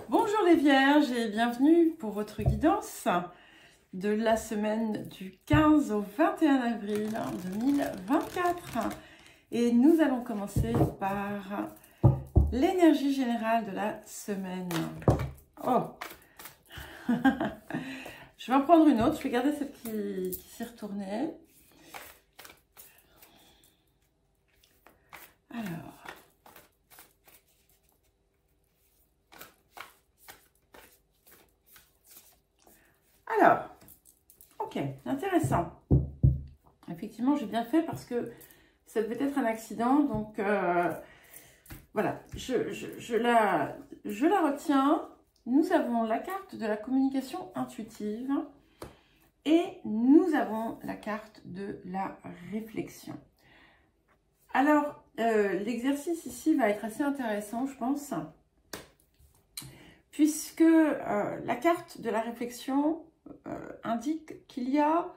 Bonjour les Vierges et bienvenue pour votre guidance de la semaine du 15 au 21 avril 2024. Et nous allons commencer par l'énergie générale de la semaine. Oh je vais en prendre une autre, je vais garder celle qui s'est retournée. Alors, ok, intéressant. Effectivement, j'ai bien fait parce que ça devait être un accident, donc voilà, je la retiens. Nous avons la carte de la communication intuitive et nous avons la carte de la réflexion. Alors, l'exercice ici va être assez intéressant, je pense, puisque la carte de la réflexion indique qu'il y a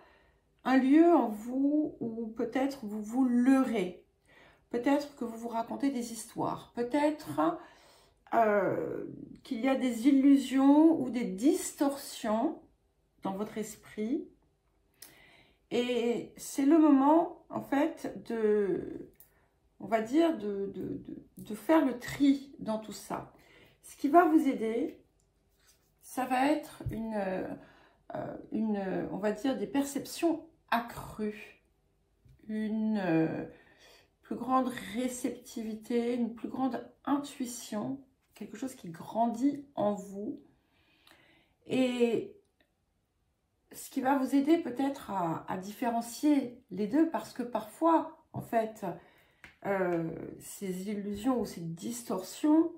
un lieu en vous où peut-être vous vous leurrez, peut-être que vous vous racontez des histoires, peut-être qu'il y a des illusions ou des distorsions dans votre esprit. Et c'est le moment, en fait, on va dire, de faire le tri dans tout ça. Ce qui va vous aider, ça va être on va dire, des perceptions accrues, une plus grande réceptivité, une plus grande intuition, quelque chose qui grandit en vous. Et ce qui va vous aider peut-être à différencier les deux, parce que parfois, en fait, ces illusions ou ces distorsions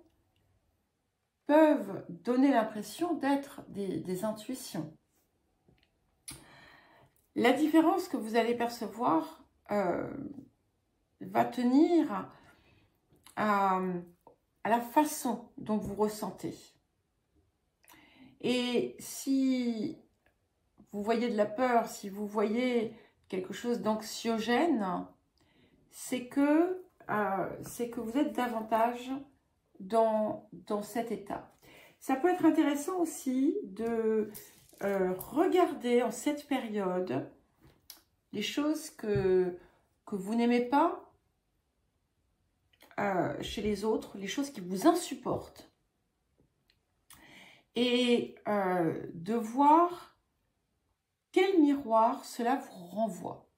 peuvent donner l'impression d'être des intuitions. La différence que vous allez percevoir va tenir à la façon dont vous ressentez. Et si vous voyez de la peur, si vous voyez quelque chose d'anxiogène, c'est que vous êtes davantage dans cet état. Ça peut être intéressant aussi de regarder en cette période les choses que vous n'aimez pas chez les autres, les choses qui vous insupportent, et de voir quel miroir cela vous renvoie.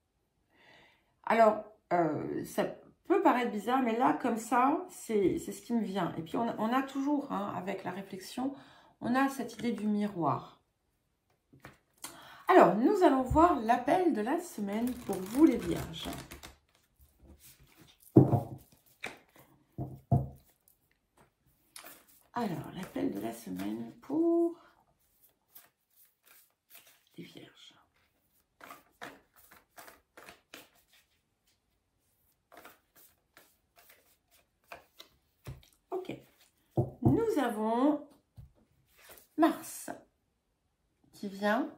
Alors, ça peut paraître bizarre, mais là, comme ça, c'est ce qui me vient. Et puis, on a toujours, hein, avec la réflexion, on a cette idée du miroir. Alors, nous allons voir l'appel de la semaine pour vous, les Vierges. Alors, l'appel de la semaine pour les Vierges. Ok. Nous avons Mars qui vient.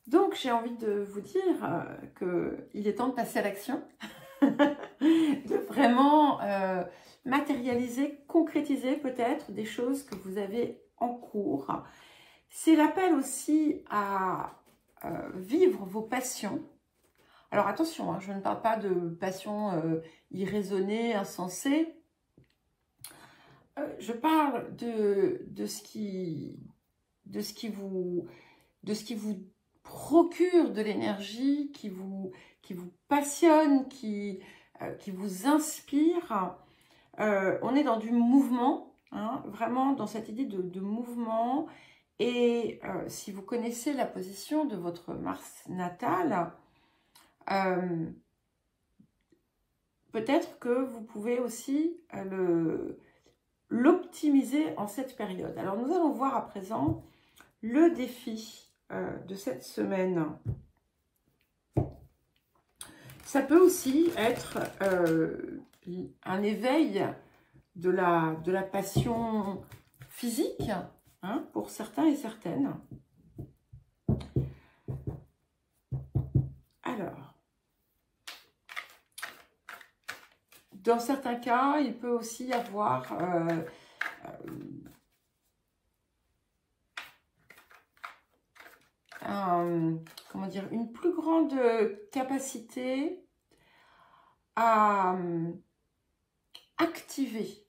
Donc, j'ai envie de vous dire qu'il est temps de passer à l'action, de vraiment matérialiser, concrétiser peut-être des choses que vous avez en cours. C'est l'appel aussi à vivre vos passions. Alors attention, hein, je ne parle pas de passions irraisonnées, insensées. Je parle de ce qui vous procure de l'énergie, qui vous passionne, qui vous inspire. On est dans du mouvement, hein, vraiment dans cette idée de mouvement. Et si vous connaissez la position de votre Mars natal, peut-être que vous pouvez aussi l'optimiser en cette période. Alors nous allons voir à présent le défi de cette semaine. Ça peut aussi être un éveil de la passion physique, hein, pour certains et certaines. Alors, dans certains cas, il peut aussi y avoir comment dire, une plus grande capacité à activer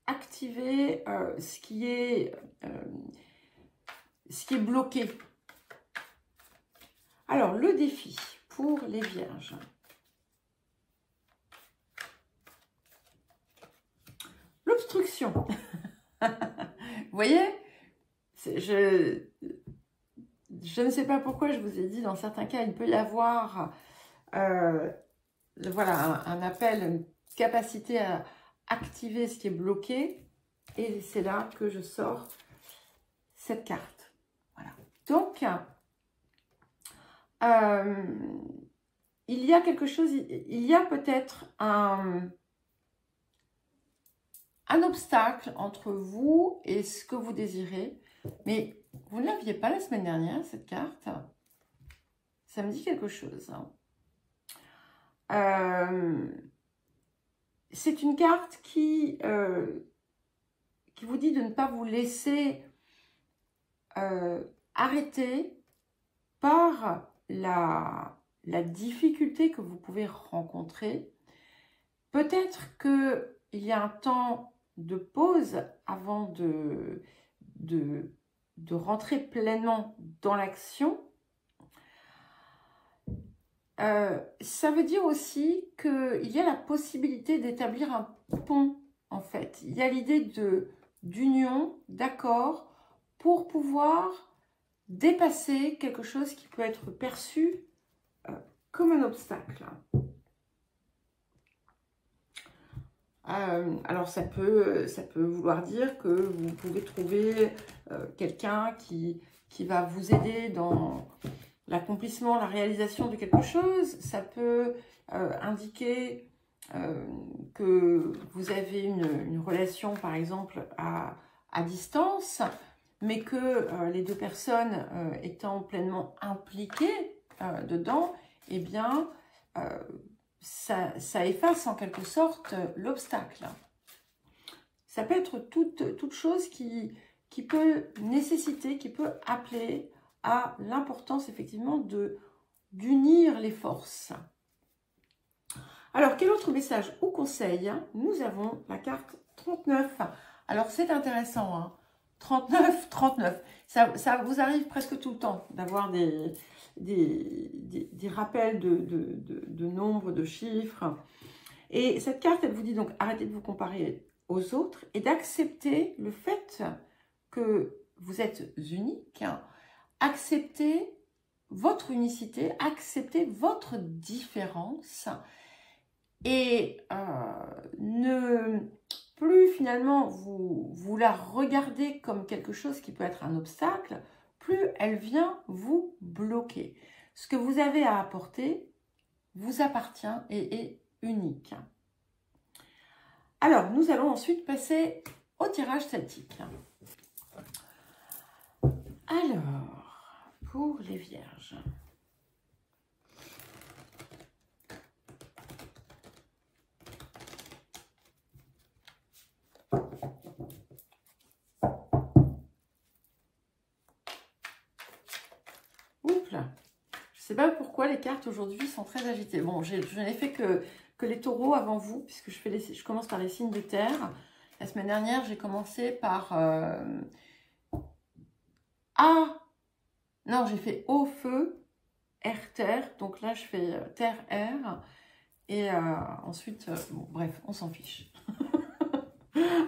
ce qui est bloqué. Alors, le défi pour les vierges. L'obstruction. Vous voyez, je ne sais pas pourquoi je vous ai dit, dans certains cas, il peut y avoir voilà, un appel, une capacité à activer ce qui est bloqué. Et c'est là que je sors cette carte. Voilà. Donc, il y a quelque chose, il y a peut-être un obstacle entre vous et ce que vous désirez. Mais vous ne l'aviez pas la semaine dernière, cette carte. Ça me dit quelque chose. C'est une carte qui vous dit de ne pas vous laisser arrêter par la difficulté que vous pouvez rencontrer. Peut-être qu'il y a un temps de pause avant de rentrer pleinement dans l'action. Ça veut dire aussi qu'il y a la possibilité d'établir un pont, en fait. Il y a l'idée d'union, d'accord, pour pouvoir dépasser quelque chose qui peut être perçu comme un obstacle. Alors ça peut vouloir dire que vous pouvez trouver quelqu'un qui va vous aider dans l'accomplissement, la réalisation de quelque chose. Ça peut indiquer que vous avez une relation, par exemple, à distance, mais que les deux personnes étant pleinement impliquées dedans, eh bien, ça efface en quelque sorte l'obstacle. Ça peut être toute chose qui peut nécessiter, qui peut appeler à l'importance effectivement d'unir les forces. Alors, quel autre message ou conseil? Nous avons la carte 39. Alors, c'est intéressant, hein, 39, 39. Ça vous arrive presque tout le temps d'avoir des rappels de nombres, de chiffres. Et cette carte, elle vous dit donc, arrêtez de vous comparer aux autres et d'accepter le fait que vous êtes unique. Acceptez votre unicité, acceptez votre différence et ne plus finalement vous la regardez comme quelque chose qui peut être un obstacle, plus elle vient vous bloquer. Ce que vous avez à apporter vous appartient et est unique. Alors, nous allons ensuite passer au tirage celtique. Alors, pour les vierges. Oups là. Je ne sais pas pourquoi les cartes aujourd'hui sont très agitées. Bon, je n'ai fait que les taureaux avant vous, puisque je commence par les signes de terre. La semaine dernière, j'ai commencé par... Non, j'ai fait eau, feu, air, terre. Donc là, je fais terre, air. Et ensuite, bon, bref, on s'en fiche.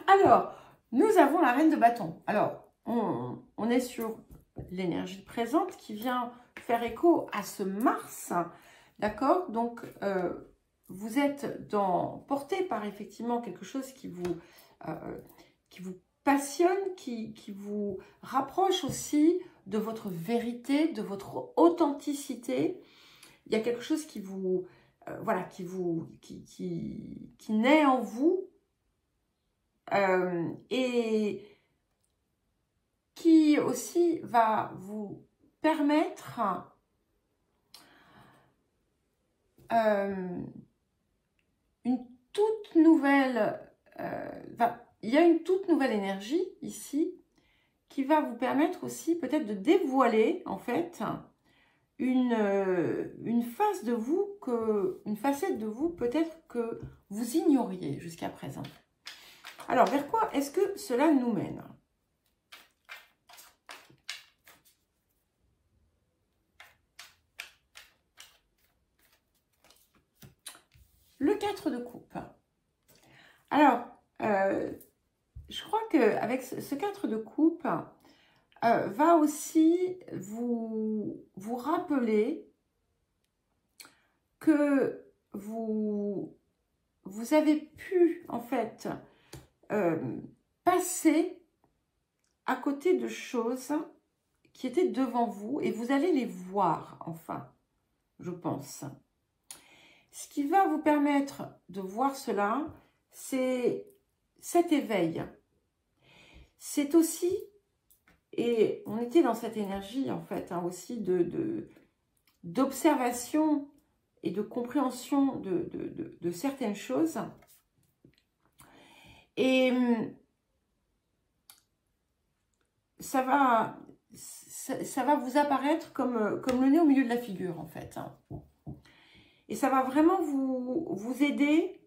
Alors, nous avons la reine de bâton. Alors, on est sur l'énergie présente qui vient faire écho à ce Mars. D'accord? Donc, vous êtes porté par effectivement quelque chose qui vous passionne, qui vous rapproche aussi de votre vérité, de votre authenticité. Il y a quelque chose qui vous, voilà, qui naît en vous et qui aussi va vous permettre une toute nouvelle, il y a une toute nouvelle énergie ici qui va vous permettre aussi peut-être de dévoiler, en fait, une face de vous, une facette de vous peut-être que vous ignoriez jusqu'à présent. Alors, vers quoi est-ce que cela nous mène? Le 4 de coupe. Alors, je crois qu'avec ce 4 de coupe, va aussi vous rappeler que vous avez pu, en fait, passer à côté de choses qui étaient devant vous et vous allez les voir, enfin, je pense. Ce qui va vous permettre de voir cela, c'est cet éveil. C'est aussi, et on était dans cette énergie en fait, hein, aussi d'observation et de compréhension de certaines choses. Et ça va vous apparaître comme le nez au milieu de la figure en fait. Hein. Et ça va vraiment vous aider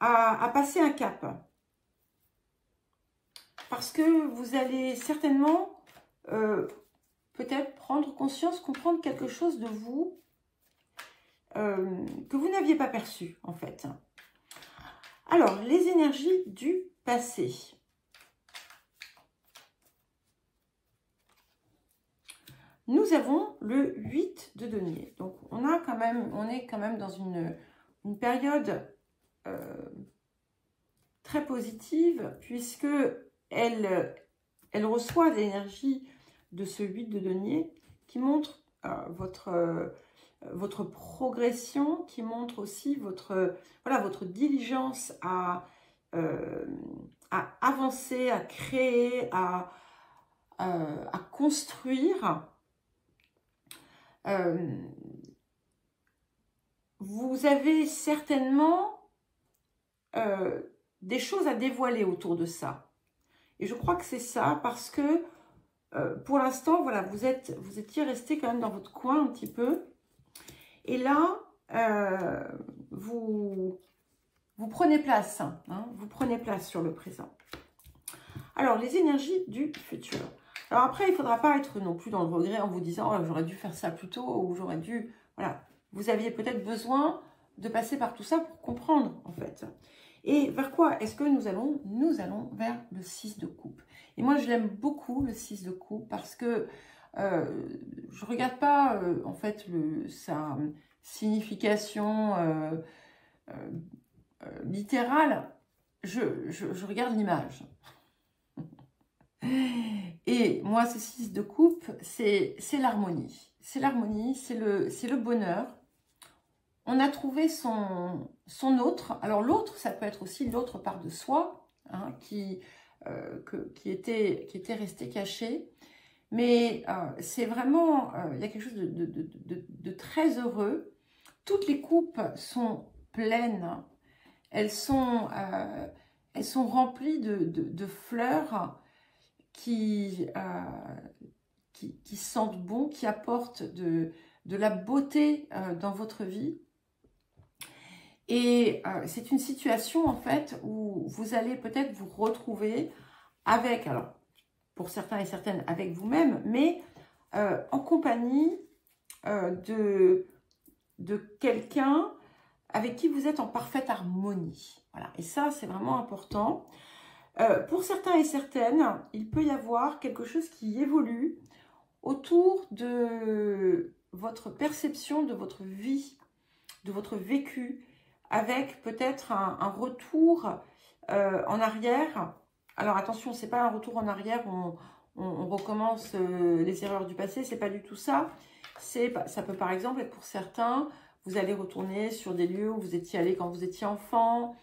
à passer un cap. Parce que vous allez certainement peut-être prendre conscience, comprendre quelque chose de vous que vous n'aviez pas perçu en fait. Alors, les énergies du passé. Nous avons le 8 de denier. Donc, on est quand même dans une période très positive puisque elle reçoit l'énergie de ce 8 de denier qui montre votre progression, qui montre aussi votre diligence à avancer, à créer, à construire. Vous avez certainement des choses à dévoiler autour de ça. Et je crois que c'est ça parce que pour l'instant, voilà, vous étiez resté quand même dans votre coin un petit peu. Et là, vous prenez place, hein, vous prenez place sur le présent. Alors, les énergies du futur. Alors après, il ne faudra pas être non plus dans le regret en vous disant oh, « j'aurais dû faire ça plus tôt » ou « j'aurais dû… » Voilà, vous aviez peut-être besoin de passer par tout ça pour comprendre, en fait. Et vers quoi est-ce que nous allons? Nous allons vers le 6 de coupe. Et moi, je l'aime beaucoup, le 6 de coupe, parce que je ne regarde pas, en fait, sa signification littérale. Je regarde l'image. Et moi, ce 6 de coupe, c'est l'harmonie. C'est l'harmonie, c'est le bonheur. On a trouvé son autre. Alors l'autre, ça peut être aussi l'autre part de soi, hein, qui était resté caché. Mais c'est vraiment, il y a quelque chose de très heureux. Toutes les coupes sont pleines. Elles sont remplies de fleurs qui sentent bon, qui apportent de la beauté dans votre vie. Et c'est une situation en fait où vous allez peut-être vous retrouver avec, alors pour certains et certaines avec vous-même, mais en compagnie de quelqu'un avec qui vous êtes en parfaite harmonie. Voilà. Et ça, c'est vraiment important. Pour certains et certaines, il peut y avoir quelque chose qui évolue autour de votre perception de votre vie, de votre vécu, avec peut-être un retour en arrière. Alors attention, ce n'est pas un retour en arrière, on recommence les erreurs du passé, c'est pas du tout ça. Ça peut par exemple être pour certains, vous allez retourner sur des lieux où vous étiez allé quand vous étiez enfant.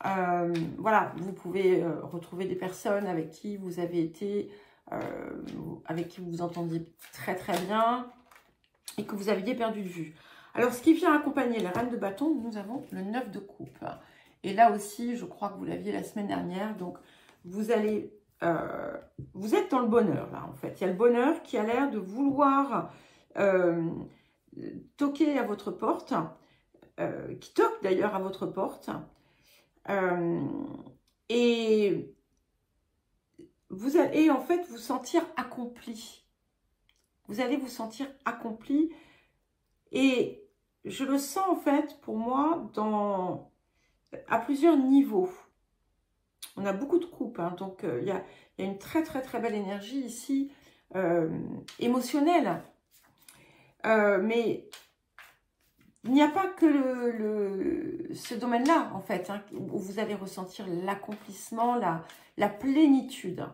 Voilà, vous pouvez retrouver des personnes avec qui vous avez été, avec qui vous vous entendiez très très bien et que vous aviez perdu de vue. Alors, ce qui vient accompagner la reine de bâton, nous avons le 9 de coupe. Et là aussi, je crois que vous l'aviez la semaine dernière. Donc, vous allez vous êtes dans le bonheur, là, en fait. Il y a le bonheur qui a l'air de vouloir toquer à votre porte, qui toque d'ailleurs à votre porte. Et vous allez en fait vous sentir accompli. Vous allez vous sentir accompli. Et je le sens en fait pour moi à plusieurs niveaux. On a beaucoup de coupes, hein, donc il y a une très belle énergie ici, émotionnelle. Mais il n'y a pas que ce domaine-là, en fait, hein, où vous allez ressentir l'accomplissement, la plénitude.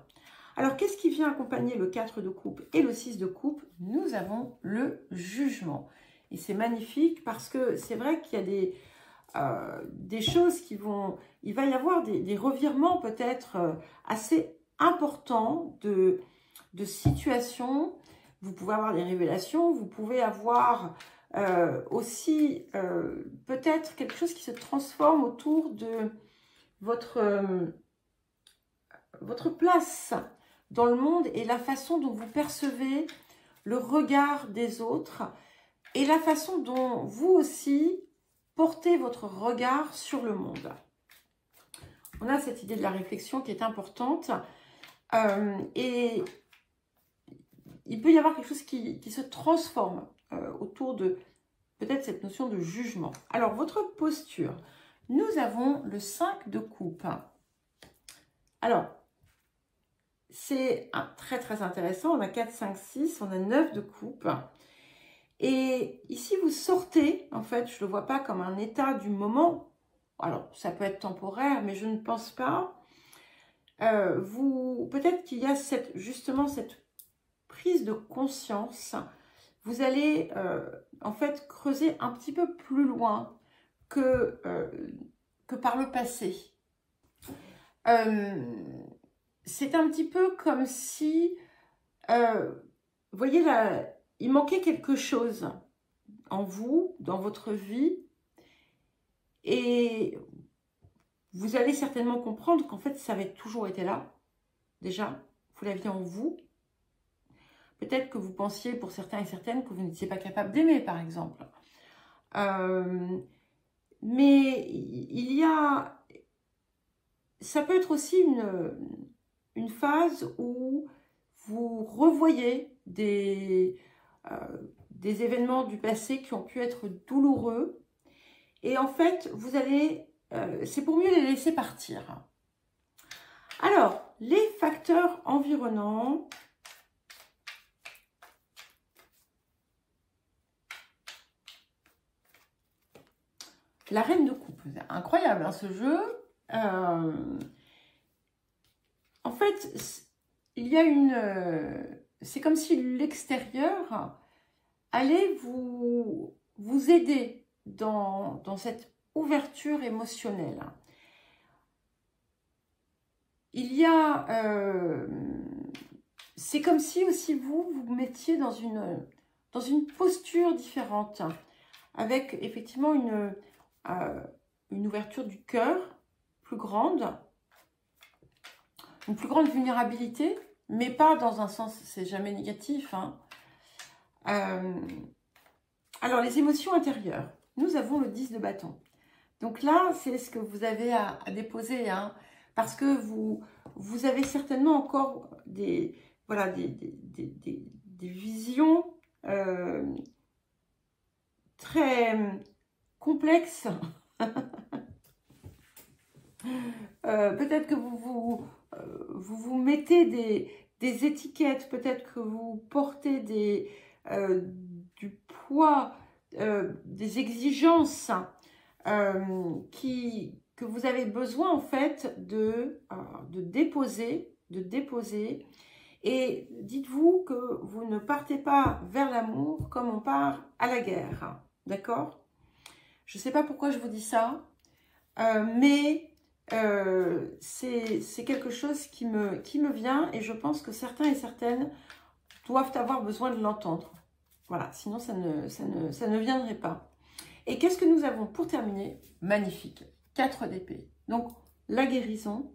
Alors, qu'est-ce qui vient accompagner le 4 de coupe et le 6 de coupe? Nous avons le jugement. Et c'est magnifique parce que c'est vrai qu'il y a des choses qui vont... Il va y avoir des revirements peut-être assez importants de situations. Vous pouvez avoir des révélations, vous pouvez avoir aussi peut-être quelque chose qui se transforme autour de votre place dans le monde et la façon dont vous percevez le regard des autres et la façon dont vous aussi portez votre regard sur le monde. On a cette idée de la réflexion qui est importante et il peut y avoir quelque chose qui se transforme autour de peut-être cette notion de jugement. Alors, votre posture. Nous avons le 5 de coupe. Alors, c'est très intéressant. On a 4, 5, 6, on a 9 de coupe. Et ici, vous sortez, en fait, je ne le vois pas comme un état du moment. Alors, ça peut être temporaire, mais je ne pense pas. Peut-être qu'il y a justement cette prise de conscience. Vous allez, en fait, creuser un petit peu plus loin que par le passé. C'est un petit peu comme si, vous voyez, là, il manquait quelque chose en vous, dans votre vie, et vous allez certainement comprendre qu'en fait, ça avait toujours été là, déjà, vous l'aviez en vous. Peut-être que vous pensiez, pour certains et certaines, que vous n'étiez pas capable d'aimer, par exemple. Mais il y a... Ça peut être aussi une phase où vous revoyez des événements du passé qui ont pu être douloureux. Et en fait, vous allez... c'est pour mieux les laisser partir. Alors, les facteurs environnants... La reine de coupe, incroyable hein, ce jeu. En fait, il y a c'est comme si l'extérieur allait vous aider dans cette ouverture émotionnelle. Il y a... c'est comme si aussi vous mettiez dans une posture différente, avec effectivement une ouverture du cœur plus grande, une plus grande vulnérabilité, mais pas dans un sens, c'est jamais négatif. Hein. Alors, les émotions intérieures. Nous avons le 10 de bâton. Donc là, c'est ce que vous avez à déposer, hein, parce que vous avez certainement encore des visions très complexes. Peut-être que vous mettez des étiquettes, peut-être que vous portez du poids, des exigences que vous avez besoin en fait de déposer. Et dites-vous que vous ne partez pas vers l'amour comme on part à la guerre. D'accord? Je ne sais pas pourquoi je vous dis ça, mais c'est quelque chose qui me vient et je pense que certains et certaines doivent avoir besoin de l'entendre. Voilà, sinon ça ne viendrait pas. Et qu'est-ce que nous avons pour terminer? Magnifique, 4 d'épée. Donc, la guérison.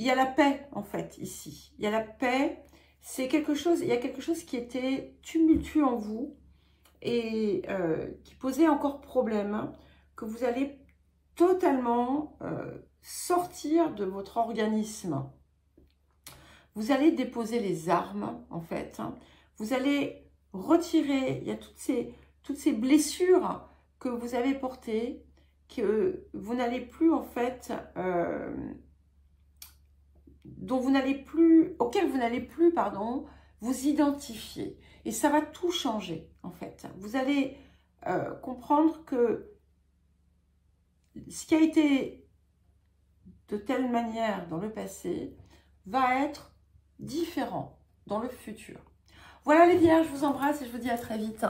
il y a la paix, en fait, ici. Il y a la paix. C'est quelque chose, il y a quelque chose qui était tumultueux en vous et qui posait encore problème, que vous allez totalement sortir de votre organisme. Vous allez déposer les armes, en fait. Vous allez retirer, il y a toutes ces blessures que vous avez portées, que vous n'allez plus, en fait, auquel vous n'allez plus, pardon, vous identifier. Et ça va tout changer, en fait. Vous allez comprendre que ce qui a été de telle manière dans le passé va être différent dans le futur. Voilà les vierges, je vous embrasse et je vous dis à très vite.